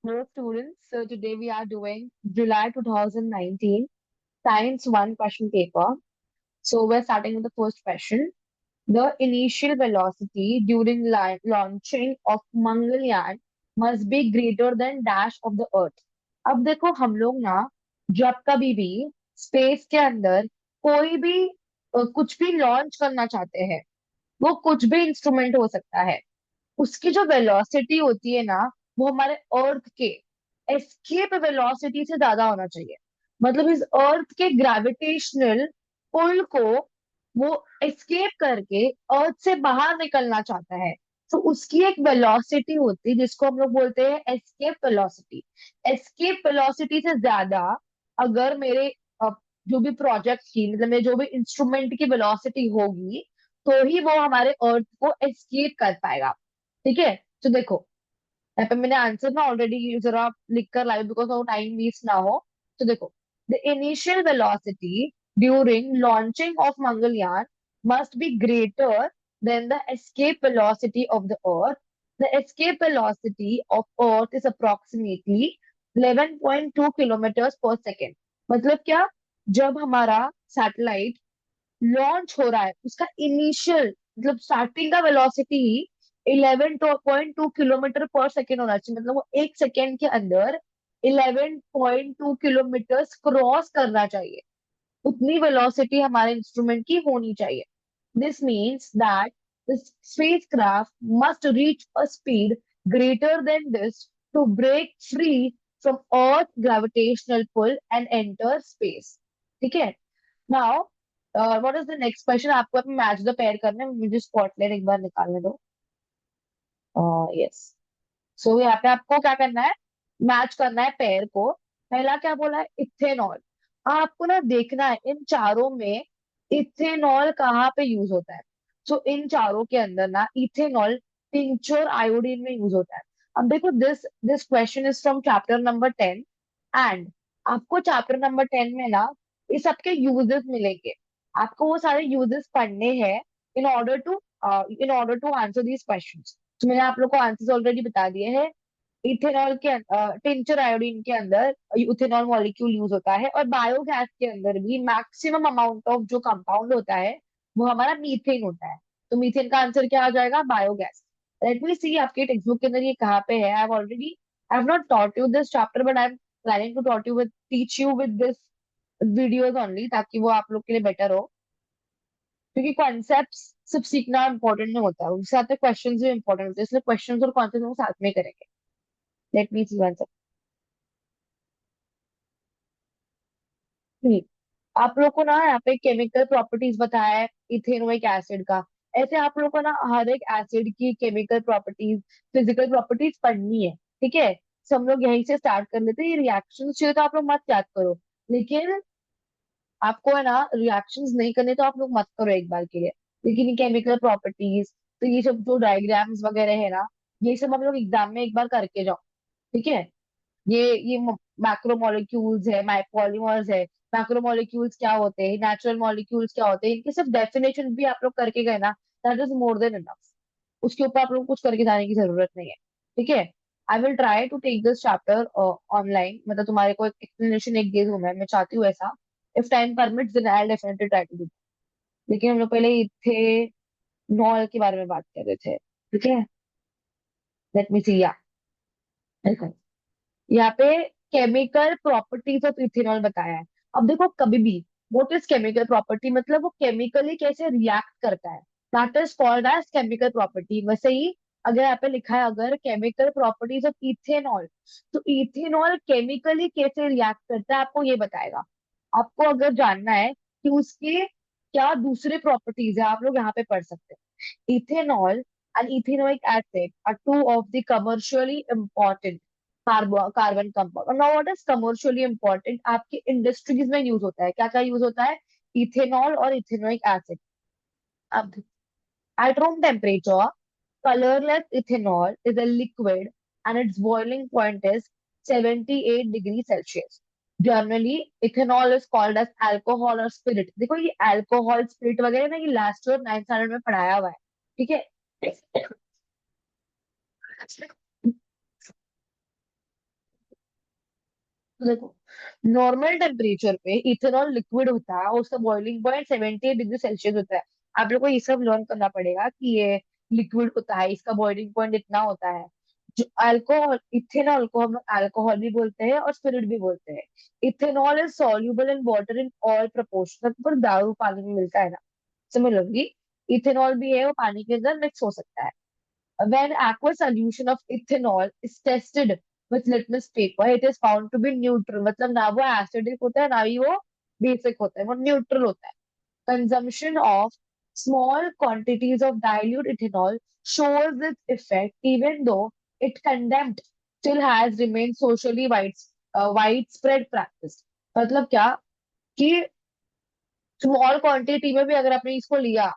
Hello students, so today we are doing July 2019 Science 1 question paper. So we're starting with the first question. The initial velocity during launching of Mangalyaan must be greater than dash of the Earth. अब देखो हम लोग ना जब कभी भी space के अंदर कोई भी कुछ भी लॉन्च करना चाहते हैं, वो कुछ भी इंस्ट्रूमेंट हो सकता है, उसकी जो वेलोसिटी होती है ना, वो हमारे अर्थ के एस्केप वेलोसिटी से ज्यादा होना चाहिए। मतलब इस अर्थ के ग्रेविटेशनल पुल को वो एस्केप करके अर्थ से बाहर निकलना चाहता है, तो उसकी एक वेलोसिटी होती है जिसको हम लोग बोलते हैं एस्केप वेलोसिटी। एस्केप वेलोसिटी से ज्यादा अगर मेरे जो भी प्रोजेक्ट की, मतलब मेरे जो भी इंस्ट्रूमेंट की वेलोसिटी होगी, तो ही वो हमारे अर्थ को एस्केप कर पाएगा। ठीक है, तो देखो यहाँ पे मैंने आंसर ना ऑलरेडी जरा लिख कर लाई बिकॉज वो टाइम वेस्ट ना हो। तो देखो, the initial velocity during launching of Mangalyaan must be greater than the escape velocity of the earth. The escape velocity of earth is approximately 11.2 kilometre पर सेकेंड। मतलब क्या, जब हमारा सैटेलाइट लॉन्च हो रहा है उसका इनिशियल मतलब स्टार्टिंग का वेलोसिटी ही 11.2 किलोमीटर पर सेकेंड होना चाहिए। मतलब वो एक सेकेंड के अंदर 11.2 किलोमीटर क्रॉस करना चाहिए। उतनी वेलोसिटी हमारे इंस्ट्रूमेंट की होनी चाहिए। This means that the spacecraft must reach a speed greater than this to break free from earth gravitational pull and enter space. ठीक है, now what is the next question. आपको अपने मैच द पेयर करना है, मुझे spotlight एक बार निकालने दो। यस, सो यहाँ पे आपको क्या करना है, मैच करना है पेयर को। पहला क्या बोला है, इथेनॉल। आपको ना देखना है इन चारों में इथेनॉल कहाँ पे यूज होता है। सो इन चारों के अंदर ना इथेनॉल टिंचर आयोडीन में यूज होता है। अब देखो, this this question is from chapter number 10 and आपको चैप्टर नंबर 10 में ना इस सबके यूजेस मिलेंगे। आपको वो सारे यूजेस पढ़ने हैं in order to in order to answer these questions. तो मैंने आप लोग को आंसर्स ऑलरेडी बता दिए हैं। इथेनॉल के टिंचर आयोडीन के अंदर इथेनॉल मॉलिक्यूल यूज होता है, और बायोगैस के अंदर भी मैक्सिमम अमाउंट ऑफ जो कंपाउंड होता है वो हमारा मीथेन होता है। तो मीथेन का आंसर क्या आ जाएगा, बायोगैस। लेट मी सी आपके टेक्स्ट बुक के अंदर ये कहाँ पे है। I have not taught you this chapter, but I am planning to taught you with teach you with this videos only, ताकि वो आप लोग के लिए बेटर हो। क्योंकि कॉन्सेप्ट सिर्फ सीखना इंपॉर्टेंट नहीं होता है, उसके साथ क्वेश्चन भी इंपॉर्टेंट होते हैं, इसलिए क्वेश्चन और कॉन्सेप्ट हम साथ में करेंगे। लेट मी सी वन सेकंड। आप लोग को ना यहाँ पे केमिकल प्रॉपर्टीज बताया है इथेनोइक एसिड का। ऐसे आप लोग को ना हर एक एसिड की केमिकल प्रॉपर्टीज, फिजिकल प्रॉपर्टीज पढ़नी है। ठीक है, तो हम लोग यहीं से स्टार्ट कर लेते हैं। ये रिएक्शन चाहिए तो आप लोग मत याद करो, लेकिन आपको है ना रिएक्शंस नहीं करने तो आप लोग मत करो एक बार के लिए। लेकिन ये केमिकल प्रॉपर्टीज, तो ये सब जो डायग्राम्स वगैरह है ना, ये सब हम लोग एग्जाम में एक बार करके जाओ। ठीक है, ये मैक्रोमोलेक्यूल्स है, पॉलीमर्स है। मैक्रोमोलेक्यूल्स क्या होते हैं, नेचुरल मॉलिक्यूल्स क्या होते हैं, इनकी सिर्फ डेफिनेशन भी आप लोग करके गए ना, that is more than enough. उसके ऊपर आप लोग कुछ करके जाने की जरूरत नहीं है। ठीक है, I will try to take this chapter online, मतलब तुम्हारे को एक एक्सप्लेनेशन एक दे दूं मैं चाहती हूँ ऐसा। If time permits then I definitely try to do. लेकिन हम लोग पहले इथेनॉल के बारे में बात कर रहे थे। ठीक है, लेट मी सी या यहाँ पे केमिकल प्रॉपर्टीज ऑफ इथेनॉल बताया है। अब देखो, कभी भी व्हाट इज केमिकल प्रॉपर्टी, मतलब वो केमिकली कैसे रिएक्ट करता है, that is called as chemical property. वैसे ही अगर यहाँ पे लिखा है अगर केमिकल प्रॉपर्टीज ऑफ इथेनॉल, तो इथेनॉल केमिकली कैसे रिएक्ट करता है आपको ये बताएगा। आपको अगर जानना है कि उसके क्या दूसरे प्रॉपर्टीज है, आप लोग यहाँ पे पढ़ सकते हैं। Ethanol and ethanoic acid are two of the commercially important carbon compound. Now what is commercially important, आपकी इंडस्ट्रीज में यूज होता है, क्या क्या यूज होता है, इथेनॉल और इथेनोइक एसिड। अब at room temperature colorless ethanol is a liquid and its boiling point is 78 degrees Celsius. Generally, ethanol is called as alcohol or spirit। देखो ये अल्कोहल स्पिरिट वगैरह ना, ये लास्ट ईयर 9th स्टैंडर्ड में पढ़ाया हुआ है। ठीक है, तो देखो, नॉर्मल टेम्परेचर पे इथेनॉल लिक्विड होता है और उसका बॉइलिंग पॉइंट 78 डिग्री सेल्सियस होता है। आप लोग को ये सब लर्न करना पड़ेगा कि ये लिक्विड होता है, इसका बॉइलिंग पॉइंट इतना होता है। जो अल्कोहल, इथेनॉल को हम लोग अल्कोहल भी बोलते हैं और स्पिरिट भी बोलते हैं। Ethanol is soluble in water in all proportion, पर दारू पानी में मिलता है ना, सिमिलरली इथेनॉल भी है, वो पानी के अंदर मिक्स हो सकता है। When aqueous solution of ethanol is tested with litmus paper, it is found to be neutral. मतलब ना वो acidic होता है ना ही वो basic होता है, वो neutral होता है. Consumption of small quantities of dilute ethanol shows its effect, even though it condemned still has remained socially widespread practice. मतलब क्या कि स्मॉल क्वांटिटी में भी अगर आपने इसको लिया,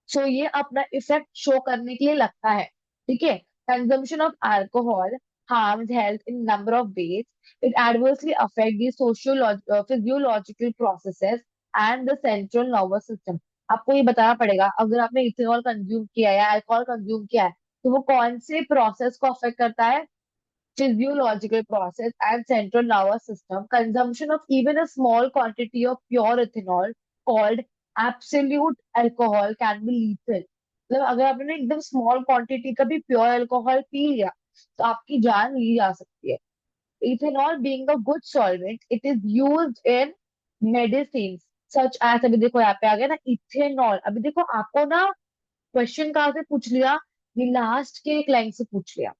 सो ये अपना इफेक्ट शो करने के लिए लगता है। ठीक है। Consumption of alcohol harms health in number of ways. It adversely affect the physiological processes and the central nervous system. आपको ये बताना पड़ेगा, अगर आपने इथेनॉल कंज्यूम किया है या अल्कोहल कंज्यूम किया है, तो वो कौन से प्रोसेस को अफेक्ट करता है? Physiological process and central nervous system. Consumption of even a small quantity of pure ethanol called absolute alcohol can be lethal. मतलब अगर आपने एकदम स्मॉल क्वांटिटी का भी प्योर अल्कोहल पी लिया तो आपकी जान ली जा सकती है। Ethanol being a good solvent, it is used in medicine such as, अभी देखो यहाँ पे आ गया ना इथेनॉल। अभी देखो आपको ना क्वेश्चन कहाँ से पूछ लिया, ये लास्ट के एक लाइन से पूछ लिया।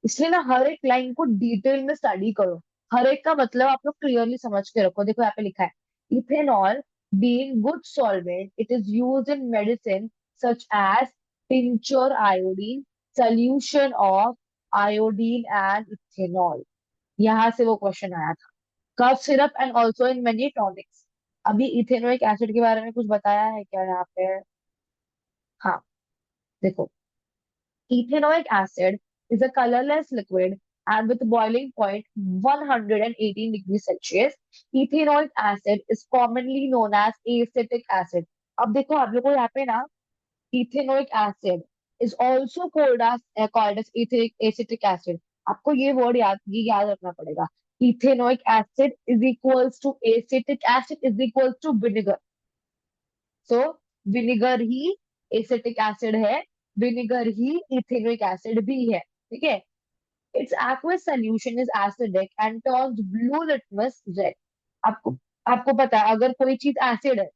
इसलिए ना हर एक लाइन को डिटेल में स्टडी करो, हर एक का मतलब आप लोग क्लियरली समझ के रखो। देखो यहाँ पे लिखा है, ethanol being good solvent, it is used in medicine such as tincture iodine, solution of iodine and ethanol. यहाँ से वो क्वेश्चन आया था। Cough syrup and also in many tonics. अभी इथेनोइक एसिड के बारे में कुछ बताया है क्या यहाँ पे? हाँ, देखो, ethanoic acid is a colorless liquid and with boiling point 118 degrees Celsius. Ethanoic acid is commonly known as acetic acid. अब देखो आप लोगों को यहाँ पे ना ethanoic acid is also called as acetic acid. आपको ये याद रखना पड़ेगा। Ethanoic acid is equals to acetic acid is equals to vinegar. So vinegar he acetic acid है, विनेगर ही इथेनोइक एसिड भी है। ठीक है। It's aqueous solution is acidic and turns blue litmus red. आपको आपको पता है अगर कोई चीज एसिड है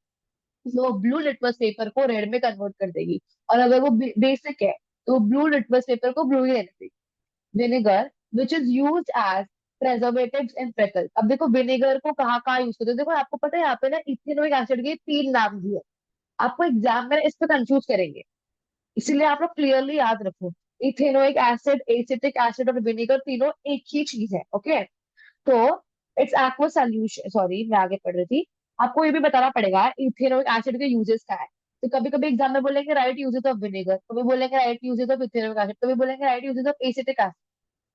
तो ब्लू लिटमस पेपर को रेड में कन्वर्ट कर देगी, और अगर वो बेसिक है तो ब्लू लिटमस पेपर को ब्लू ही रहने देगी। Vinegar which is use as preservatives in pickle. अब देखो विनेगर को कहाँ कहाँ यूज करते हैं, देखो आपको पता है यहाँ पे ना इथेनोइक एसिड के 3 नाम दिए। आपको एग्जाम में इस पे कंफ्यूज करेंगे, इसीलिए आप लोग क्लियरली याद रखो। इथेनोइक एसिड, एसिटिक एसिड और विनेगर तीनों एक ही चीज है। ओके। तो इट्स एक्वा सॉल्यूशन, सॉरी मैं आगे पढ़ रही थी। आपको ये भी बताना पड़ेगा इथेनोइक एसिड के यूजेस क्या है। तो कभी कभी एग्जाम में बोलेंगे राइट यूजेस ऑफ विनेगर, कभी बोलेंगे right uses of ethanoic acid, कभी बोलेंगे right uses of acetic acid.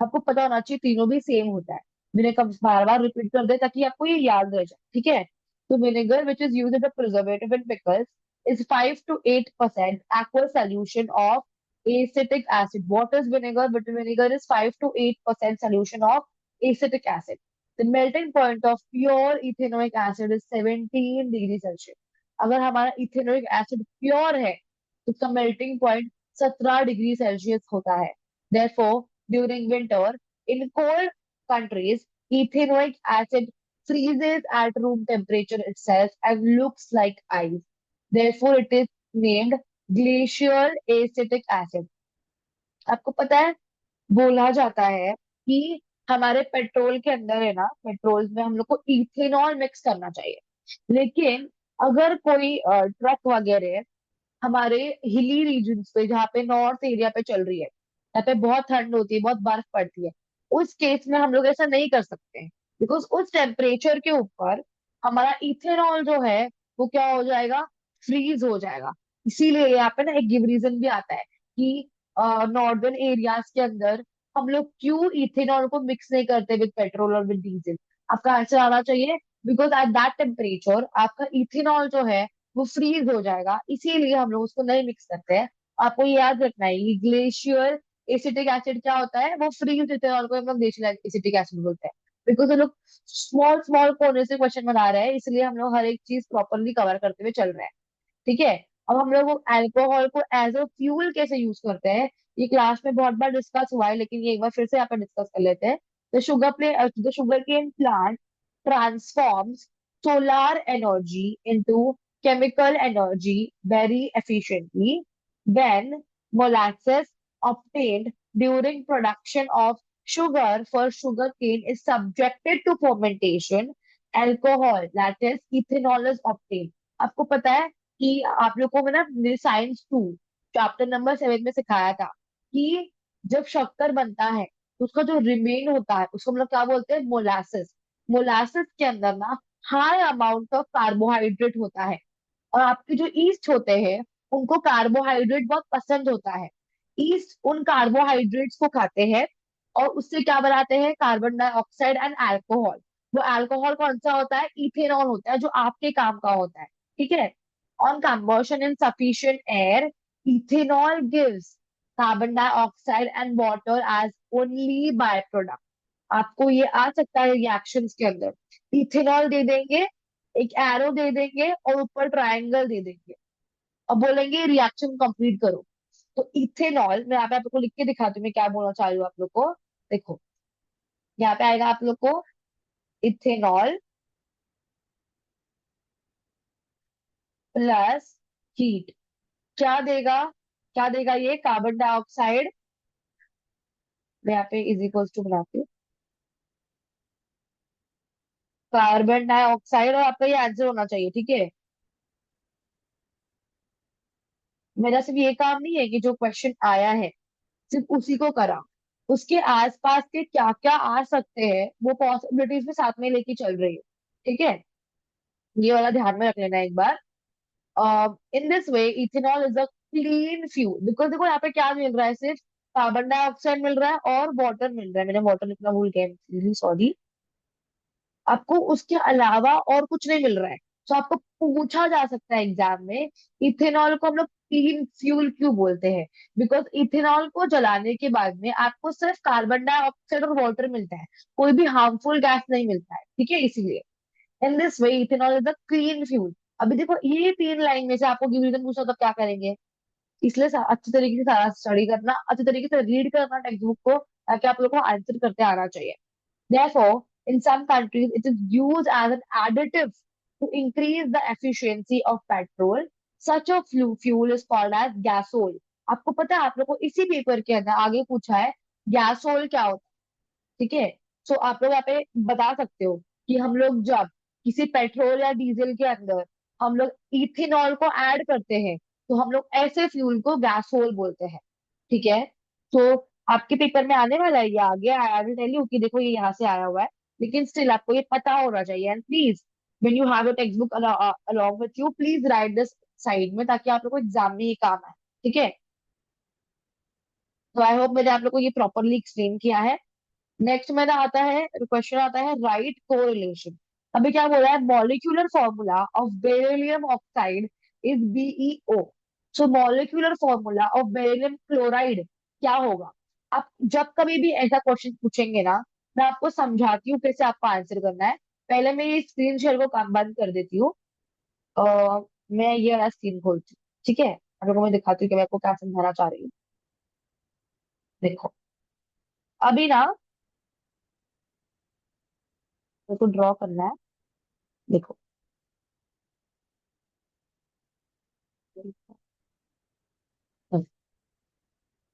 आपको पता होना चाहिए तीनों भी सेम होता है। मैंने कब बार बार रिपीट कर दे ताकि आपको ये याद रह जाए। ठीक है। तो vinegar which is used as a preservative in pickles is 5 to 8% aqueous solution of acetic acid. What is vinegar? But vinegar is 5 to 8% solution of acetic acid. The melting point of pure ethanoic acid is 17 degree Celsius. अगर हमारा ethanoic acid pure है तो उसका melting point 17 degree Celsius होता है। Therefore, during winter, in cold countries, ethanoic acid freezes at room temperature itself and looks like ice. Therefore, it is named glacial acetic acid. आपको पता है, बोला जाता है कि हमारे पेट्रोल के अंदर है ना, पेट्रोल में हम लोग को इथेनॉल मिक्स करना चाहिए। लेकिन अगर कोई ट्रक वगैरह हमारे हिली रीजन्स पे, जहाँ पे नॉर्थ एरिया पे चल रही है, यहाँ पे बहुत ठंड होती है, बहुत बर्फ पड़ती है, उस केस में हम लोग ऐसा नहीं कर सकते हैं। बिकॉज उस टेम्परेचर के ऊपर हमारा इथेनॉल जो है वो क्या हो जाएगा, फ्रीज हो जाएगा। इसीलिए यहाँ पे ना एक गिव रीजन भी आता है कि नॉर्दर्न एरियाज के अंदर हम लोग क्यों इथेनॉल को मिक्स नहीं करते विद पेट्रोल और विद डीजल। आपका आंसर आना चाहिए, बिकॉज एट दैट टेम्परेचर आपका इथेनॉल जो है वो फ्रीज हो जाएगा, इसीलिए हम लोग उसको नहीं मिक्स करते हैं। आपको ये याद रखना है, ये ग्लेशियर एसिटिक एसिड क्या होता है, वो फ्रीज इथेनॉल को हम लोग ग्लेशियर एसिटिक एसिड बोलते हैं। बिकॉज हम लोग स्मॉल स्मॉल कोने से क्वेश्चन बना रहे हैं, इसलिए हम लोग हर एक चीज प्रॉपरली कवर करते हुए चल रहे हैं। ठीक है। अब हम लोग अल्कोहल को एज अ फ्यूल कैसे यूज करते हैं, ये क्लास में बहुत बार डिस्कस हुआ है, लेकिन ये एक बार फिर से यहाँ पे डिस्कस कर लेते हैं। The sugar cane plant transforms solar energy into chemical energy very efficiently when molasses obtained during production of sugar for sugarcane is subjected to fermentation, alcohol that is ethanol is obtained। आपको पता है कि आप लोग को मैंने science 2 chapter number 7 में सिखाया था कि जब शक्कर बनता है तो उसका जो रिमेन होता है उसको हम लोग क्या बोलते हैं, मोलासिस। मोलासिस के अंदर ना हाई अमाउंट ऑफ कार्बोहाइड्रेट होता है, और आपके जो ईस्ट होते हैं उनको कार्बोहाइड्रेट बहुत पसंद होता है। ईस्ट उन कार्बोहाइड्रेट्स को खाते हैं और उससे क्या बनाते हैं, कार्बन डाइऑक्साइड एंड अल्कोहल। वो अल्कोहल कौन सा होता है, इथेनॉल होता है, जो आपके काम का होता है। ठीक है। On combustion in sufficient air, ethanol gives carbon dioxide and water as only by product. आपको ये आ सकता है रिएक्शंस के अंदर, इथेनॉल दे देंगे, एक एरो दे देंगे और ऊपर ट्रायंगल दे देंगे और बोलेंगे रिएक्शन कंप्लीट करो। तो इथेनॉल, मैं यहाँ पे आपको लिख के दिखाती हूँ मैं क्या बोलना चाह रही हूँ आप लोग को। देखो, यहाँ पे आएगा आप लोग को इथेनॉल प्लस हीट, क्या देगा, क्या देगा ये, कार्बन डाइऑक्साइड। मैं यहाँ पे इज इक्वल्स टू बनाती हूँ, कार्बन डाइऑक्साइड, और आपका ये आंसर होना चाहिए। ठीक है। मेरा सिर्फ ये काम नहीं है कि जो क्वेश्चन आया है सिर्फ उसी को करा, उसके आसपास के क्या क्या आ सकते हैं वो पॉसिबिलिटीज भी साथ में लेके चल रही है। ठीक है। ये वाला ध्यान में रख लेना एक बार। In this way ethanol is a clean fuel, because देखो यहाँ पे क्या मिल रहा है, सिर्फ कार्बन डाइऑक्साइड मिल रहा है और वाटर मिल रहा है। मैंने वाटर लिखना भूल गया, सॉरी। आपको उसके अलावा और कुछ नहीं मिल रहा है। तो आपको पूछा जा सकता है एग्जाम में, इथेनॉल को हम लोग क्लीन फ्यूल क्यों बोलते हैं, बिकॉज इथेनॉल को जलाने के बाद में आपको सिर्फ कार्बन डाइऑक्साइड और वाटर मिलता है, कोई भी हार्मफुल गैस नहीं मिलता है। ठीक है, इसीलिए इन this way ethanol is a clean fuel. अभी देखो ये 3 लाइन में से आपको गिवन पूछा तो क्या करेंगे, इसलिए अच्छी तरीके से सारा स्टडी करना, अच्छी तरीके से रीड करना टेक्स्ट बुक को, ताकि आप लोग को आंसर करते आना चाहिए। Therefore, in some countries, it is used as an additive to increase the efficiency of petrol. Such a fuel is called as gasoil। आपको पता है, आप लोग को इसी पेपर के अंदर आगे पूछा है गैसोल क्या होता है। ठीक है। सो आप लोग यहाँ पे बता सकते हो कि हम लोग जब किसी पेट्रोल या डीजल के अंदर हम लोग इथेनॉल को ऐड करते हैं तो हम लोग ऐसे फ्यूल को गैसोल बोलते हैं। ठीक है। तो आपके पेपर में आने वाला है, ये आगे आई विल टेल यू कि देखो ये यहाँ से आया हुआ है, लेकिन स्टिल आपको ये पता होना चाहिए। And please when you have your text book along with you, please right this side में, ताकि आप लोग को एग्जाम में ये काम आए। ठीक है। तो आई होप मैंने आप लोग को ये प्रॉपरली एक्सप्लेन किया है। नेक्स्ट मेरा आता है क्वेश्चन, आता है राइट कोरिलेशन। अभी क्या बोला है, molecular formula of beryllium oxide is BeO। So molecular formula of beryllium chloride क्या होगा। आप जब कभी भी ऐसा क्वेश्चन पूछेंगे ना, मैं आपको समझाती हूँ कैसे आपको आंसर करना है। पहले मैं ये स्क्रीन शेयर को काम बंद कर देती हूँ। मैं ये वाला स्क्रीन खोलती हूँ। ठीक है, आप लोगों को मैं दिखाती हूँ कि मैं आपको क्या समझाना चाह रही हूँ। देखो, अभी ना मेरे को ड्रॉ करना है। देखो,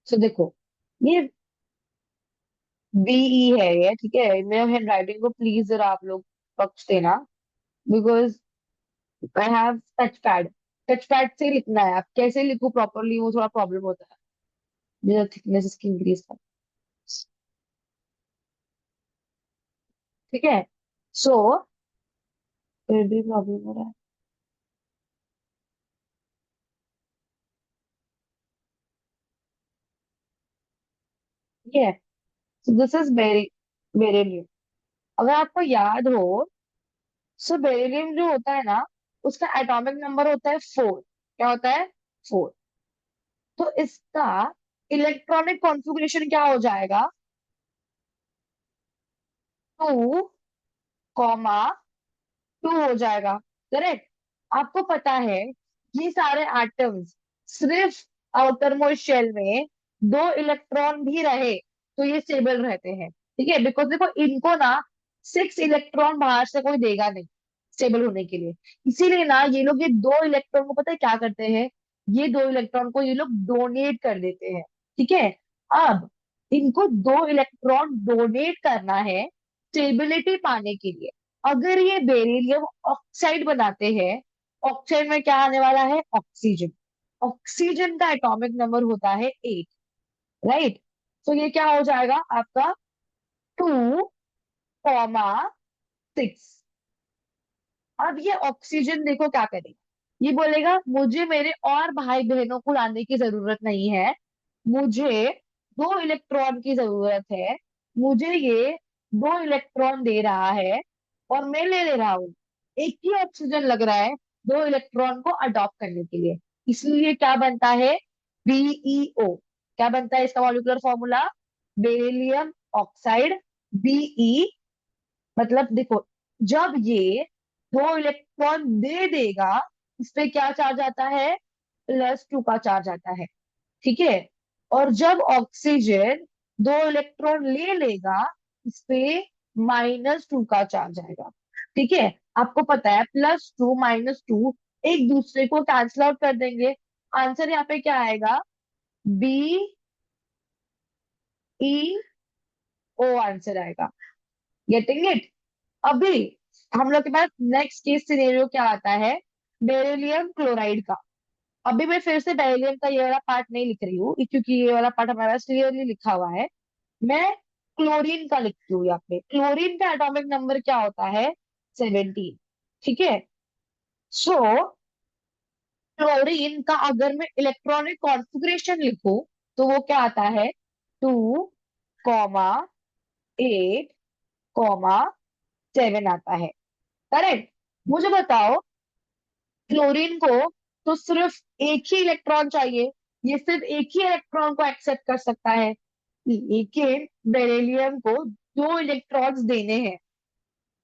तो देखो, ये BE है ये। ठीक है, मेरे हैंड राइटिंग को प्लीज जरा आप लोग पक्ष देना, because I have touch pad. Touch pad से लिखना है, आप कैसे लिखो प्रॉपरली वो थोड़ा प्रॉब्लम होता है, मेरा थिकनेस इसकी इंक्रीज कर। ठीक है। सो फिर भी प्रॉब्लम हो रहा है। ठीक है। So this is beryllium. अगर आपको याद हो, सो बेरिलियम जो होता है ना, उसका एटॉमिक नंबर होता है 4। क्या होता है, 4। तो इसका इलेक्ट्रॉनिक कॉन्फ़िगरेशन क्या हो जाएगा, टू कॉमा टू हो जाएगा। करेक्ट। आपको पता है ये सारे एटम्स सिर्फ आउटर मोस्ट शेल में दो इलेक्ट्रॉन भी रहे तो ये स्टेबल रहते हैं। ठीक है, बिकॉज देखो इनको ना सिक्स इलेक्ट्रॉन बाहर से कोई देगा नहीं स्टेबल होने के लिए। इसीलिए ना ये लोग ये दो इलेक्ट्रॉन को पता है क्या करते हैं, ये दो इलेक्ट्रॉन को ये लोग डोनेट कर देते हैं। ठीक है। अब इनको दो इलेक्ट्रॉन डोनेट करना है स्टेबिलिटी पाने के लिए। अगर ये बेरिलियम ऑक्साइड बनाते हैं, ऑक्साइड में क्या आने वाला है, ऑक्सीजन। ऑक्सीजन का एटॉमिक नंबर होता है 8। राइट। तो ये क्या हो जाएगा आपका 2 कॉमा 6। अब ये ऑक्सीजन देखो क्या करेगा, ये बोलेगा मुझे मेरे और भाई बहनों को लाने की जरूरत नहीं है, मुझे दो इलेक्ट्रॉन की जरूरत है, मुझे ये दो इलेक्ट्रॉन दे रहा है और मैं ले रहा हूँ। एक ही ऑक्सीजन लग रहा है दो इलेक्ट्रॉन को अडॉप्ट करने के लिए। इसलिए क्या बनता है, बीईओ। क्या बनता है इसका molecular formula, beryllium oxide, BE. मतलब देखो जब ये दो इलेक्ट्रॉन दे देगा इस पे क्या चार्ज आता है, +2 का चार्ज आता है। ठीक है। और जब ऑक्सीजन दो इलेक्ट्रॉन ले लेगा इस पे -2 का चार्ज आएगा। ठीक है। आपको पता है +2 - 2 एक दूसरे को कैंसिल आउट कर देंगे। आंसर यहाँ पे क्या आएगा, BeO आंसर आएगा। Getting it. अभी हम लोग के पास नेक्स्ट केस सिनेरियो क्या आता है, बेरिलियम क्लोराइड का। अभी मैं फिर से बेरिलियम का ये वाला पार्ट नहीं लिख रही हूँ क्योंकि ये वाला पार्ट हमारे पास क्लियरली लिखा हुआ है। मैं क्लोरीन का लिखती हूँ यहाँ पे। क्लोरीन का एटॉमिक नंबर क्या होता है, 17। ठीक है। सो क्लोरीन का अगर मैं इलेक्ट्रॉनिक कॉन्फ़िगरेशन लिखूं तो वो क्या आता है, 2 कॉमा 8 कॉमा 7 आता है। करेक्ट। मुझे बताओ क्लोरीन को तो सिर्फ एक ही इलेक्ट्रॉन चाहिए, ये सिर्फ एक ही इलेक्ट्रॉन को एक्सेप्ट कर सकता है, लेकिन बेरिलियम को दो इलेक्ट्रॉन्स देने हैं।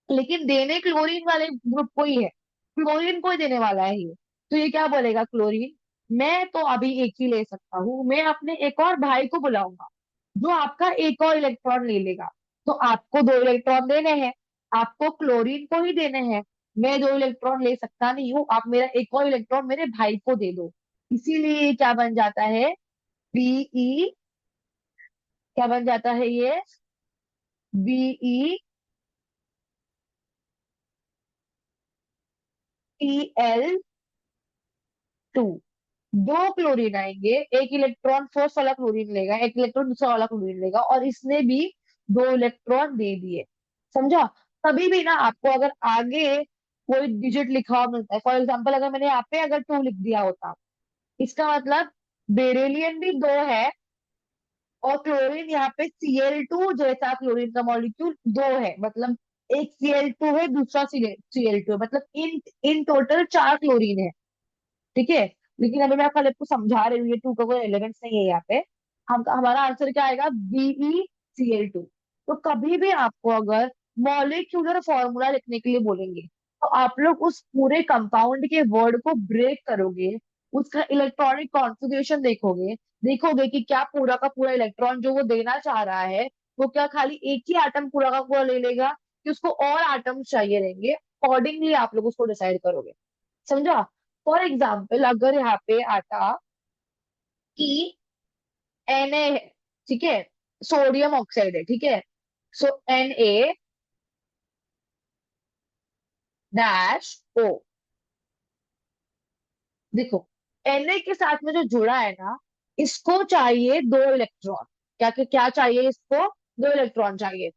लेकिन देने क्लोरीन वाले ग्रुप को ही है, क्लोरीन को ही देने वाला है ये। तो ये क्या बोलेगा क्लोरीन, मैं तो अभी एक ही ले सकता हूँ, मैं अपने एक और भाई को बुलाऊंगा जो आपका एक और इलेक्ट्रॉन ले लेगा। तो आपको दो इलेक्ट्रॉन देने हैं, आपको क्लोरीन को ही देने हैं। मैं दो इलेक्ट्रॉन ले सकता नहीं हूँ, आप मेरा एक और इलेक्ट्रॉन मेरे भाई को दे दो। इसीलिए ये क्या बन जाता है, बीई। क्या बन जाता है ये, BeCl2। दो क्लोरीन आएंगे, एक इलेक्ट्रॉन फर्स्ट वाला क्लोरीन लेगा, एक इलेक्ट्रॉन दूसरा वाला क्लोरीन लेगा और इसने भी दो इलेक्ट्रॉन दे दिए। समझा। कभी भी ना आपको अगर आगे कोई डिजिट लिखा हुआ मिलता है, फॉर एग्जांपल अगर मैंने यहाँ पे अगर 2 लिख दिया होता, इसका मतलब बेरिलियम भी दो है और क्लोरीन यहाँ पे Cl2 जैसा क्लोरीन का मॉलिक्यूल दो है, मतलब एक Cl2 है दूसरा Cl2 है, मतलब इन इन टोटल चार क्लोरीन है। ठीक है। लेकिन अभी मैं खाली आपको समझा रही हूँ, ये टू का कोई रेलेवेंस नहीं है यहाँ पे। हम हमारा आंसर क्या आएगा, BeCl2। तो कभी भी आपको अगर मॉलिक्यूलर फॉर्मूला लिखने के लिए बोलेंगे तो आप लोग उस पूरे कंपाउंड के वर्ड को ब्रेक करोगे, उसका इलेक्ट्रॉनिक कॉन्फ़िगरेशन देखोगे, देखोगे कि क्या पूरा का पूरा इलेक्ट्रॉन जो वो देना चाह रहा है वो क्या खाली एक ही एटम पूरा का पूरा ले लेगा कि उसको और एटम चाहिए रहेंगे। अकॉर्डिंगली आप लोग उसको डिसाइड करोगे। समझा। फॉर एग्जाम्पल अगर यहाँ पे आता कि Na है, ठीक है, सोडियम ऑक्साइड है, ठीक है, सो Na-O। देखो Na के साथ में जो जुड़ा है ना, इसको चाहिए दो इलेक्ट्रॉन। क्या क्या क्या चाहिए इसको, दो इलेक्ट्रॉन चाहिए।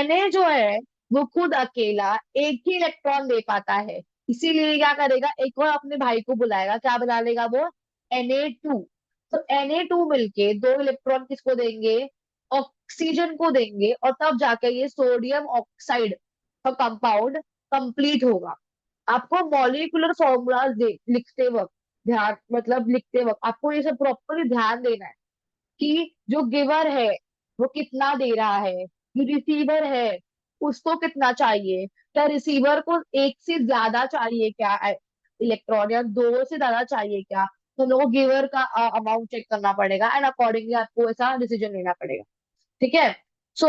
Na जो है वो खुद अकेला एक ही इलेक्ट्रॉन दे पाता है, इसीलिए क्या करेगा, एक और अपने भाई को बुलाएगा, क्या बुला लेगा वो, Na2। तो Na2 मिलके दो इलेक्ट्रॉन किसको देंगे, ऑक्सीजन को देंगे, और तब जाके ये सोडियम ऑक्साइड का कंपाउंड कंप्लीट होगा। आपको मॉलिक्यूलर फॉर्मूलाज लिखते वक्त ध्यान, मतलब लिखते वक्त आपको ये सब प्रॉपरली ध्यान देना है कि जो गिवर है वो कितना दे रहा है, जो रिसीवर है उसको कितना चाहिए, क्या रिसीवर को एक से ज्यादा चाहिए क्या इलेक्ट्रॉन, या दो से ज्यादा चाहिए क्या, तो हम लोग को गिवर का अमाउंट चेक करना पड़ेगा एंड अकॉर्डिंगली आपको ऐसा डिसीजन लेना पड़ेगा। ठीक है। सो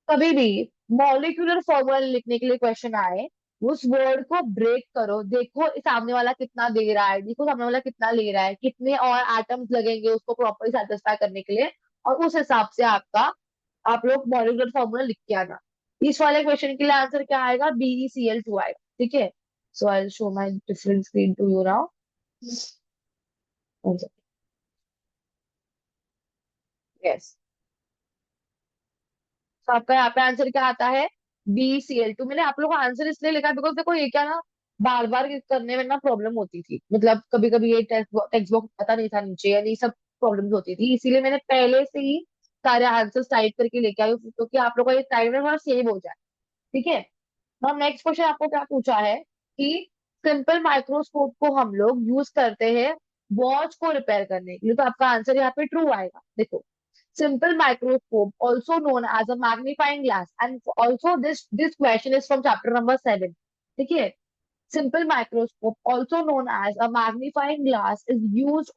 कभी भी मॉलिक्यूलर फॉर्मूला लिखने के लिए क्वेश्चन आए, उस वर्ड को ब्रेक करो, देखो सामने वाला कितना दे रहा है, देखो सामने वाला कितना ले रहा है, कितने और एटम्स लगेंगे उसको प्रॉपरली सेटिस्फाई करने के लिए, और उस हिसाब से आपका आप लोग मॉलिक्यूलर फॉर्मूला लिख के आना। इस वाले क्वेश्चन के लिए आंसर क्या आएगा, BeCl2 आएगा। ठीक है। So I show my different screen to you now. Yes. तो आपका यहाँ पे आंसर क्या आता है, BeCl2। मैंने आप लोगों को आंसर इसलिए लिखा बिकॉज देखो ये क्या ना, बार बार करने में ना प्रॉब्लम होती थी, मतलब कभी कभी ये टेक्स्ट बॉक्स पता नहीं था नीचे, यानी सब प्रॉब्लम होती थी, इसीलिए मैंने पहले से ही सारे आंसर्स टाइप करके लेके आई हूँ, क्योंकि आप लोगों का ये टाइम ना थोड़ा सेव हो जाए। ठीक है। अब नेक्स्ट क्वेश्चन आपको क्या पूछा है कि सिंपल माइक्रोस्कोप को हम लोग यूज करते हैं वॉच को रिपेयर करने के लिए, तो आपका आंसर यहाँ पे ट्रू आएगा। देखो, simple microscope also known as a magnifying glass, and also this question is from chapter number 7। ठीक है। Simple microscope also known as a magnifying glass is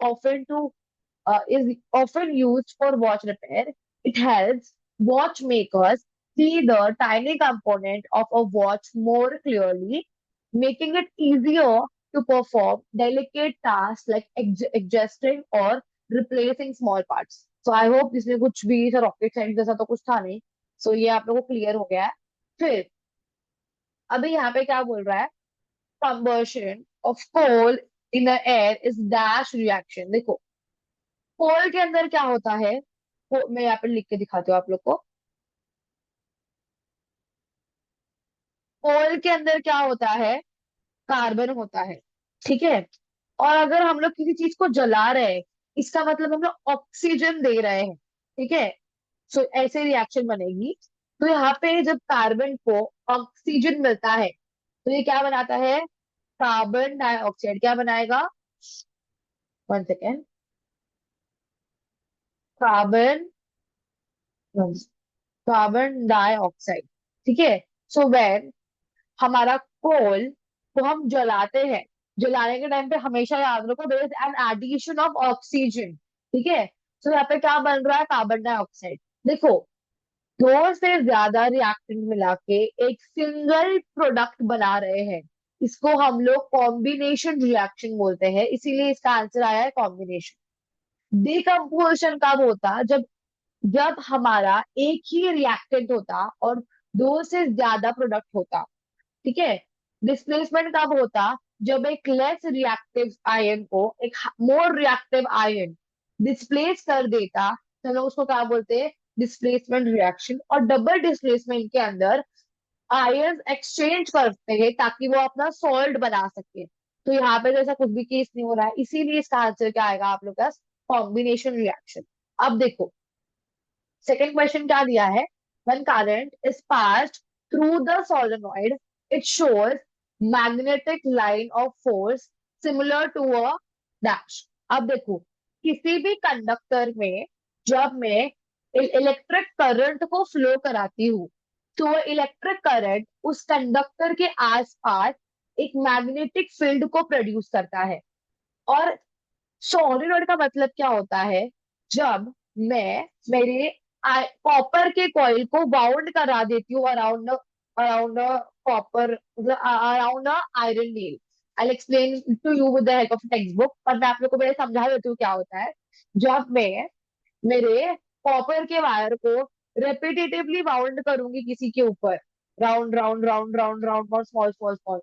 often used for watch repair. It helps watchmakers see the tiny component of a watch more clearly, making it easier to perform delicate tasks like adjusting or replacing small parts. So I hope इसमें कुछ भी ऐसा rocket science जैसा तो कुछ था नहीं। सो ये आप लोगों को क्लियर हो गया है। फिर अभी यहाँ पे क्या बोल रहा है, combustion of coal in the air is dash reaction. देखो, कोल के अंदर क्या होता है, मैं यहाँ पे लिख के दिखाती हूँ आप लोग को। कोल के अंदर क्या होता है, कार्बन होता है। ठीक है। और अगर हम लोग किसी चीज को जला रहे हैं, इसका मतलब हम लोग ऑक्सीजन दे रहे हैं। ठीक है। सो ऐसे रिएक्शन बनेगी। तो यहाँ पे जब कार्बन को ऑक्सीजन मिलता है, तो ये क्या बनाता है, कार्बन डाइऑक्साइड क्या बनाएगा, 1 सेकेंड, कार्बन कार्बन डाइऑक्साइड। ठीक है। सो व्हेन हमारा कोल को हम जलाते हैं, जलाने के टाइम पे हमेशा याद रखो there is an addition of oxygen. ठीक है। तो यहाँ पे क्या बन रहा है, कार्बन डाइऑक्साइड। देखो, दो से ज्यादा रिएक्टेंट मिला के एक सिंगल प्रोडक्ट बना रहे हैं, इसको हम लोग कॉम्बिनेशन रिएक्शन बोलते हैं, इसीलिए इसका आंसर आया है कॉम्बिनेशन। डिकम्पोजिशन कब होता, जब जब हमारा एक ही रिएक्टेंट होता और दो से ज्यादा प्रोडक्ट होता। ठीक है। डिस्प्लेसमेंट कब होता, जब एक लेस रिएक्टिव आयन को एक मोर रिएक्टिव आयन डिस्प्लेस कर देता, तो हम लोग उसको क्या बोलते हैं, डिस्प्लेसमेंट रिएक्शन। और डबल डिस्प्लेसमेंट के अंदर आयन एक्सचेंज करते हैं ताकि वो अपना सॉल्ट बना सके। तो यहाँ पे तो ऐसा कुछ भी केस नहीं हो रहा है, इसीलिए इसका आंसर क्या आएगा आप लोग का, कॉम्बिनेशन रिएक्शन। अब देखो, सेकेंड क्वेश्चन क्या दिया है, when current is passed through the solenoid it shows magnetic line of force similar to a dash। अब देखो, किसी भी कंडक्टर में जब मैं इलेक्ट्रिक करंट को फ्लो कराती हूँ, तो वो इलेक्ट्रिक करंट उस कंडक्टर के आसपास एक मैग्नेटिक फील्ड को प्रोड्यूस करता है। और सोलिनॉइड का मतलब क्या होता है, जब मैं मेरे कॉपर के कॉइल को बाउंड करा देती हूँ अराउंड अराउंड कॉपर, मतलब around iron nail. I explain to you with the help of textbook, पर मैं आप लोग को पहले समझा देती हूँ क्या होता है। जब मैं मेरे कॉपर के वायर को रेपिटेटिवली बाउंड करूंगी किसी के ऊपर, round round round round round और स्मॉल स्मॉल स्मॉल,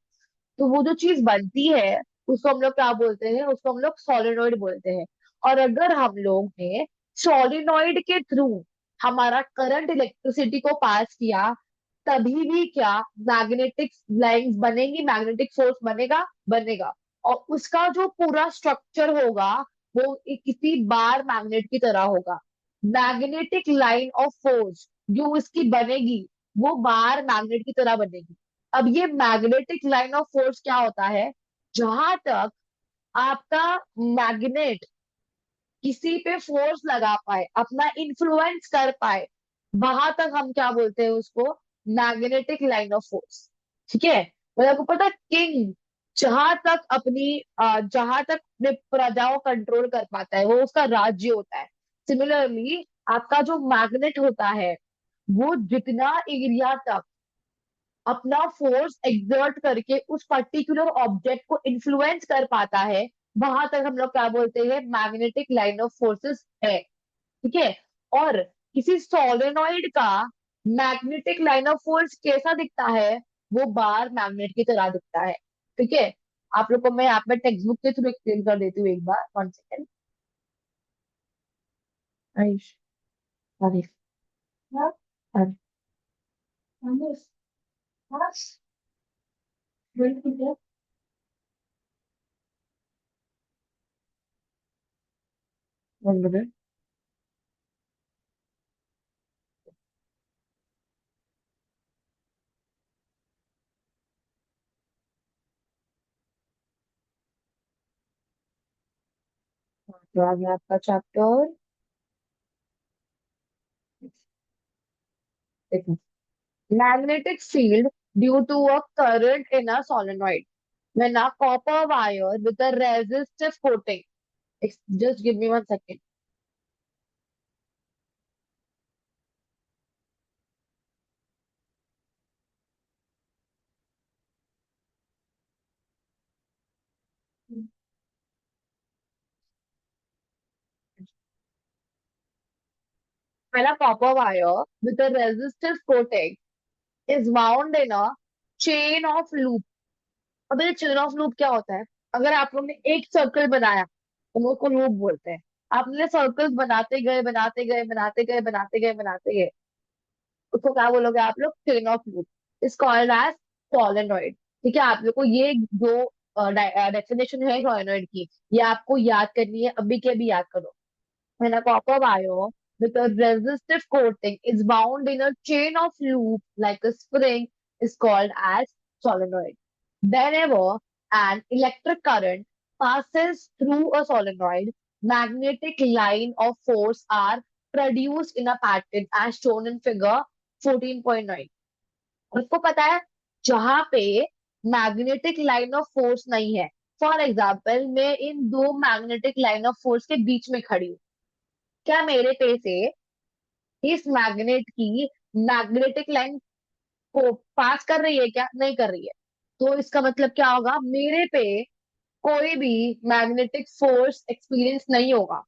तो वो जो चीज बनती है उसको हम लोग क्या बोलते हैं, उसको हम लोग सोलिनॉइड बोलते हैं। और अगर हम लोग ने सोलिनॉइड के थ्रू हमारा करंट इलेक्ट्रिसिटी को पास किया, तभी भी क्या मैग्नेटिक लाइंस बनेंगी, मैग्नेटिक फोर्स बनेगा, बनेगा। और उसका जो पूरा स्ट्रक्चर होगा वो किसी बार मैग्नेट की तरह होगा। मैग्नेटिक लाइन ऑफ फोर्स जो उसकी बनेगी, वो बार मैग्नेट की तरह बनेगी। अब ये मैग्नेटिक लाइन ऑफ फोर्स क्या होता है, जहां तक आपका मैग्नेट किसी पे फोर्स लगा पाए, अपना इन्फ्लुएंस कर पाए, वहां तक हम क्या बोलते हैं उसको, मैग्नेटिक लाइन ऑफ फोर्स। ठीक है, मतलब आपको पता है किंग जहां तक अपने प्रजाओं कंट्रोल कर पाता है वो उसका राज्य होता है। सिमिलरली आपका जो मैग्नेट होता है वो जितना एरिया तक अपना फोर्स एक्सर्ट करके उस पर्टिकुलर ऑब्जेक्ट को इन्फ्लुएंस कर पाता है, वहां तक हम लोग क्या बोलते हैं, मैग्नेटिक लाइन ऑफ फोर्सेस है। ठीक है, और किसी सोलेनॉइड का मैग्नेटिक लाइन ऑफ फोर्स कैसा दिखता है, वो बार मैग्नेट की तरह दिखता है। ठीक है, आप लोग को मैं यहाँ पे टेक्स्ट बुक के थ्रू एक्सप्लेन कर देती हूँ एक बार, 1 सेकेंड। आयुष, अरे, हाँ, अरे, आयुष, हाँ, wait, ठीक है। One minute। तो आ गया आपका चैप्टर। देखो, magnetic field due to a current in a solenoid when a copper wire with a resistive coating, just give me 1 second। When a copper wire with a resistive coating is wound in a chain of loop। अब ये chain of loop क्या होता है, अगर आप लोग ने एक सर्कल बनाया तो हम उसको लूप बोलते हैं। आपने सर्कल्स बनाते गए बनाते गए बनाते गए बनाते गए बनाते गए, उसको क्या बोलोगे आप लोग, chain of loop, is called as solenoid. ठीक है, आप लोग को ये जो डेफिनेशन है सोलेनॉइड की, ये आपको याद करनी है, अभी के अभी याद करो। When a copper wire with a resistive coating is bound in a chain of loop like a spring is called as solenoid. Whenever an electric current passes through a solenoid, magnetic line of force are produced in a pattern as shown in figure 14.9। उसको पता है, जहां पे magnetic line of force नहीं है, for example मैं इन दो magnetic line of force के बीच में खड़ी हूँ, क्या मेरे पे से इस मैग्नेट की मैग्नेटिक लाइन को पास कर रही है, क्या नहीं कर रही है, तो इसका मतलब क्या होगा, मेरे पे कोई भी मैग्नेटिक फोर्स एक्सपीरियंस नहीं होगा।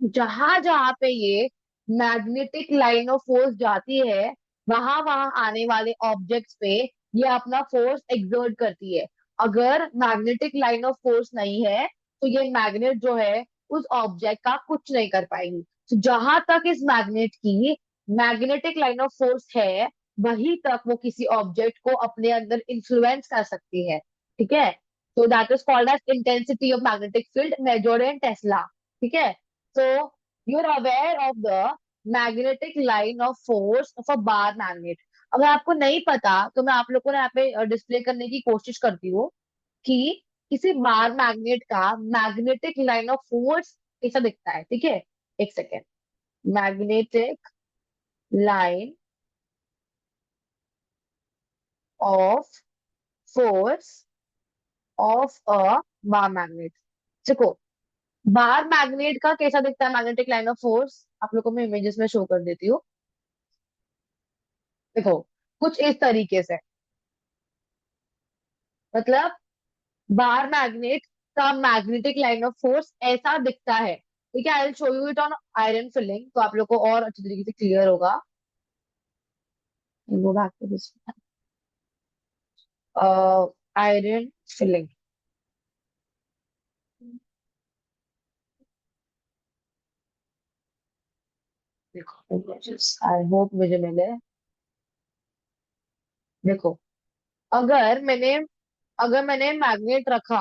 जहां जहां पे ये मैग्नेटिक लाइन ऑफ फोर्स जाती है, वहां वहां आने वाले ऑब्जेक्ट्स पे ये अपना फोर्स एक्सर्ट करती है। अगर मैग्नेटिक लाइन ऑफ फोर्स नहीं है तो ये मैग्नेट जो है उस ऑब्जेक्ट का कुछ नहीं कर पाएगी। तो जहां तक इस मैग्नेट की मैग्नेटिक लाइन ऑफ फोर्स है, वहीं तक वो किसी ऑब्जेक्ट को अपने अंदर इन्फ्लुएंस कर सकती है। ठीक है, तो that is called as intensity of magnetic field measured in tesla. ठीक है, so you're aware of the magnetic line of force of a bar magnet। अगर आपको नहीं पता तो मैं आप लोग को ना यहाँ पे डिस्प्ले करने की कोशिश करती हूँ कि किसी बार मैग्नेट का मैग्नेटिक लाइन ऑफ फोर्स कैसा दिखता है। ठीक है, 1 second. Magnetic line of force of a bar magnet. देखो, बार मैग्नेट का कैसा दिखता है मैग्नेटिक लाइन ऑफ फोर्स, आप लोग को मैं इमेजेस में शो कर देती हूँ। देखो, कुछ इस तरीके से, मतलब बार मैग्नेट का मैग्नेटिक लाइन ऑफ फोर्स ऐसा दिखता है। ठीक है, I will show you it on iron filling, तो आप लोग को और अच्छी तरीके से क्लियर होगा। Go back to this iron filing. देखो, आई होप मुझे मिले। देखो, अगर मैंने अगर मैंने मैग्नेट रखा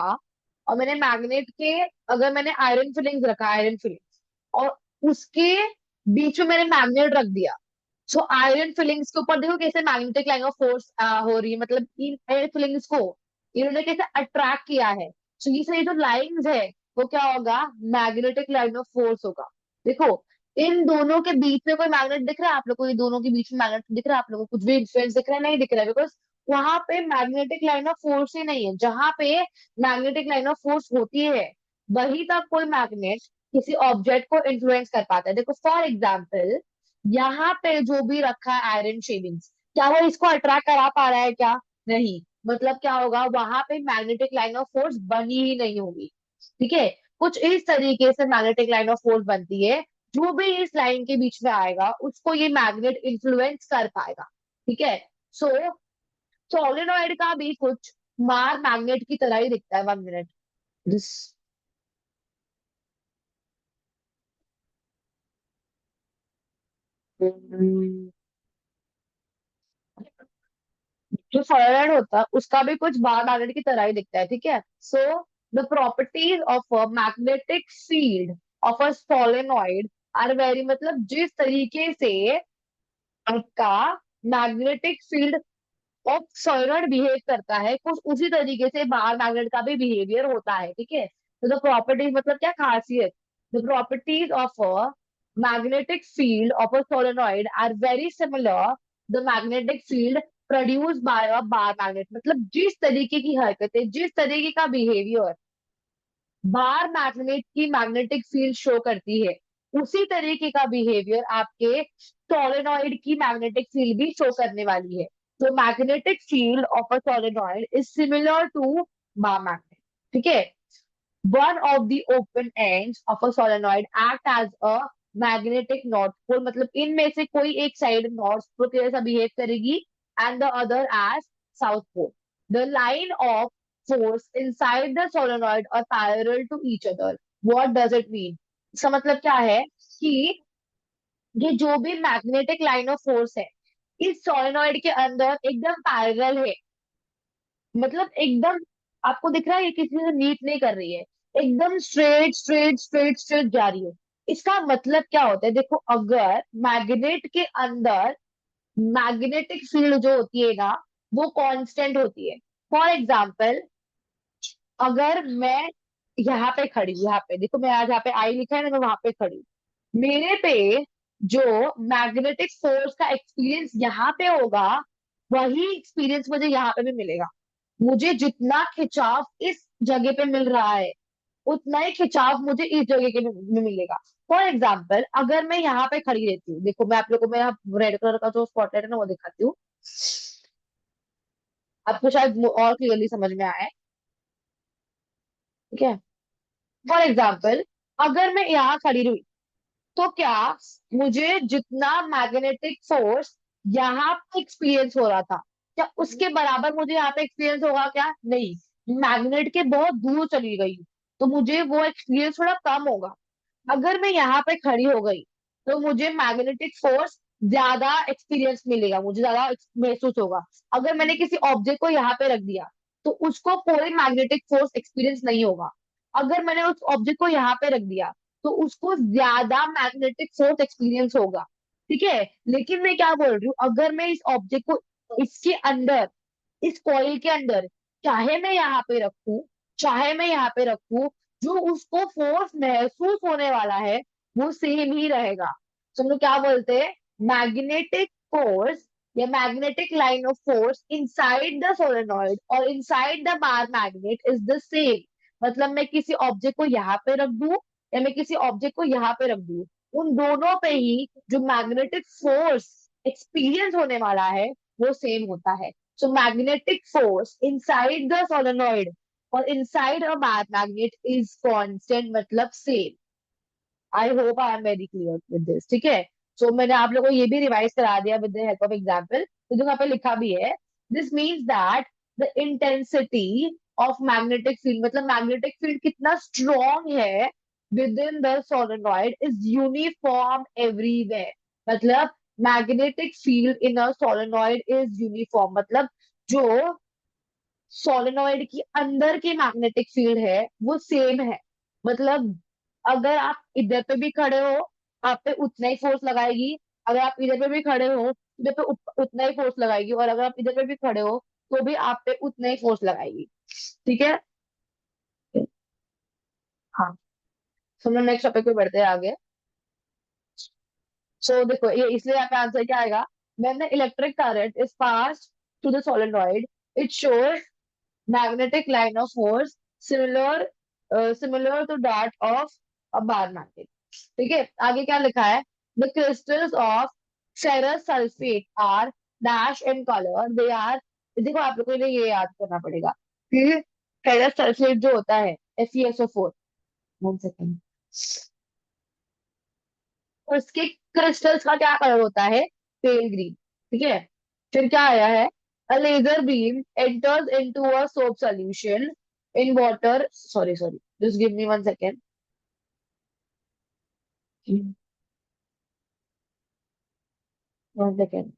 और मैंने मैग्नेट के, अगर मैंने आयरन फिलिंग्स रखा, आयरन फिलिंग्स, और उसके बीच में मैंने मैग्नेट रख दिया, सो आयरन फिलिंग्स के ऊपर देखो कैसे मैग्नेटिक लाइन ऑफ फोर्स हो रही है, मतलब इन आयरन फिलिंग्स को इन्होंने कैसे अट्रैक्ट किया है। सो ये सारी जो लाइंस है वो क्या होगा, मैग्नेटिक लाइन ऑफ फोर्स होगा। देखो, इन दोनों के बीच में कोई मैग्नेट दिख रहा है आप लोग को? ये दोनों के बीच में मैग्नेट दिख रहा है आप लोग को? कुछ भी इंफ्लुएंस दिख रहा है? नहीं दिख रहा है, बिकॉज वहां पे मैग्नेटिक लाइन ऑफ फोर्स ही नहीं है। जहां पे मैग्नेटिक लाइन ऑफ फोर्स होती है वहीं तक कोई मैग्नेट किसी ऑब्जेक्ट को इन्फ्लुएंस कर पाता है। देखो फॉर एग्जाम्पल, यहाँ पे जो भी रखा है आयरन शेविंग्स, क्या वो इसको अट्रैक्ट करा पा रहा है क्या? नहीं। मतलब क्या होगा, वहां पे मैग्नेटिक लाइन ऑफ फोर्स बनी ही नहीं होगी। ठीक है। कुछ इस तरीके से मैग्नेटिक लाइन ऑफ फोर्स बनती है, जो भी इस लाइन के बीच में आएगा उसको ये मैग्नेट इन्फ्लुएंस कर पाएगा। ठीक है। सो सोलेनॉइड का भी कुछ मार मैग्नेट की तरह ही दिखता है। 1 मिनट। दिस जो सोलेनॉइड होता है उसका भी कुछ बार मैग्नेट की तरह ही दिखता है। ठीक है। So the properties of a magnetic field of a solenoid are very, मतलब जिस तरीके से आपका मैग्नेटिक फील्ड और सोलेनॉइड बिहेव करता है, कुछ उसी तरीके से बाहर मैग्नेट का भी बिहेवियर होता है। ठीक है। तो द प्रॉपर्टीज मतलब क्या खासियत, the properties of a magnetic field of a solenoid are very similar the magnetic field produce by a bar magnet. मतलब जिस तरीके की हरकतें, जिस तरीके का बिहेवियर बार मैग्नेट की मैग्नेटिक फील्ड शो करती है, उसी तरीके का बिहेवियर आपके सोलेनॉइड की मैग्नेटिक फील्ड भी शो करने वाली है। तो magnetic field of a solenoid is similar to bar magnet. ठीक है। One of the open ends of a solenoid act as a magnetic north pole, मतलब इनमें से कोई एक साइड नॉर्थ पोल के जैसा बिहेव करेगी and the other as south pole. The line of force inside the solenoid are parallel to each other. What does it mean? इसका मतलब क्या है कि ये जो भी मैग्नेटिक लाइन ऑफ फोर्स है इस सोलेनॉइड के अंदर एकदम पैरेलल है। मतलब एकदम आपको दिख रहा है ये किसी से मीट नहीं कर रही है, एकदम स्ट्रेट स्ट्रेट स्ट्रेट स्ट्रेट जा रही है। इसका मतलब क्या होता है? देखो, अगर मैग्नेट के अंदर मैग्नेटिक फील्ड जो होती है ना, वो कांस्टेंट होती है। फॉर एग्जाम्पल, अगर मैं यहाँ पे खड़ी हूँ, यहाँ पे देखो, मैं आज यहाँ पे आई लिखा है ना, मैं वहां पे खड़ी हूँ। मेरे पे जो मैग्नेटिक फोर्स का एक्सपीरियंस यहाँ पे होगा, वही एक्सपीरियंस मुझे यहाँ पे भी मिलेगा। मुझे जितना खिंचाव इस जगह पे मिल रहा है उतना ही खिंचाव मुझे इस जगह के में मिलेगा। फॉर एग्जाम्पल, अगर मैं यहाँ पे खड़ी रहती हूँ, देखो मैं आप लोगों को मेरा रेड कलर का जो स्पॉटलाइट है ना वो दिखाती हूँ, आपको शायद और क्लियरली समझ में आए। ठीक है। फॉर एग्जाम्पल, अगर मैं यहाँ खड़ी रही तो क्या मुझे जितना मैग्नेटिक फोर्स यहाँ पे एक्सपीरियंस हो रहा था, क्या उसके बराबर मुझे यहाँ पे एक्सपीरियंस होगा? क्या नहीं। मैग्नेट के बहुत दूर चली गई तो मुझे वो एक्सपीरियंस थोड़ा कम होगा। अगर मैं यहाँ पे खड़ी हो गई तो मुझे मैग्नेटिक फोर्स ज्यादा एक्सपीरियंस मिलेगा, मुझे ज्यादा महसूस होगा। अगर मैंने किसी ऑब्जेक्ट को यहाँ पे रख दिया तो उसको कोई मैग्नेटिक फोर्स एक्सपीरियंस नहीं होगा। अगर मैंने उस ऑब्जेक्ट को यहाँ पे रख दिया तो उसको ज्यादा मैग्नेटिक फोर्स एक्सपीरियंस होगा। ठीक है। लेकिन मैं क्या बोल रही हूँ, अगर मैं इस ऑब्जेक्ट को इसके अंदर, इस कॉइल के अंदर, चाहे मैं यहाँ पे रखूं, चाहे मैं यहाँ पे रखूं, जो उसको फोर्स महसूस होने वाला है वो सेम ही रहेगा। तो हम लोग क्या बोलते हैं, मैग्नेटिक फोर्स या magnetic line of force inside the solenoid और inside the bar magnet is the same. मतलब मैं किसी ऑब्जेक्ट को यहाँ पे रख दूं या मैं किसी ऑब्जेक्ट को यहाँ पे रख दूं, उन दोनों पे ही जो मैग्नेटिक फोर्स एक्सपीरियंस होने वाला है वो सेम होता है। So magnetic force inside the solenoid or inside a magnet is constant, मतलब same. I hope I am very clear with this. ठीक है। So मैंने आप लोगों को ये भी रिवाइज करा दिया with the help of example, तो जो यहाँ पे लिखा भी है, this means that the intensity of magnetic field, मतलब magnetic field कितना strong है within the solenoid is uniform everywhere। मतलब magnetic field in a solenoid is uniform, मतलब जो सोलेनॉइड की अंदर की मैग्नेटिक फील्ड है वो सेम है। मतलब अगर आप इधर पे भी खड़े हो, आप पे उतना ही फोर्स लगाएगी। अगर आप इधर पे भी खड़े हो, इधर पे उतना ही फोर्स लगाएगी। और अगर आप इधर पे भी खड़े हो तो भी आप पे उतना ही फोर्स लगाएगी। ठीक है। हाँ। तो हम लोग नेक्स्ट टॉपिक पे बढ़ते हैं आगे। सो देखो ये इसलिए यहाँ पे आंसर क्या आएगा, when the electric current is pass to the solenoid it shows magnetic line of force similar similar to that of a bar magnet. ठीक है, आगे क्या लिखा है, the crystals of ferrous sulfate are dash in color, they are, देखो आप लोगों को ये याद करना पड़ेगा कि ferrous sulfate जो होता है FeSO4, 1 सेकेंड, उसके क्रिस्टल्स का क्या कलर होता है, पेल ग्रीन। ठीक है, फिर क्या आया है, a laser beam enters into a soap solution in water, sorry just give me 1 second, 1 second।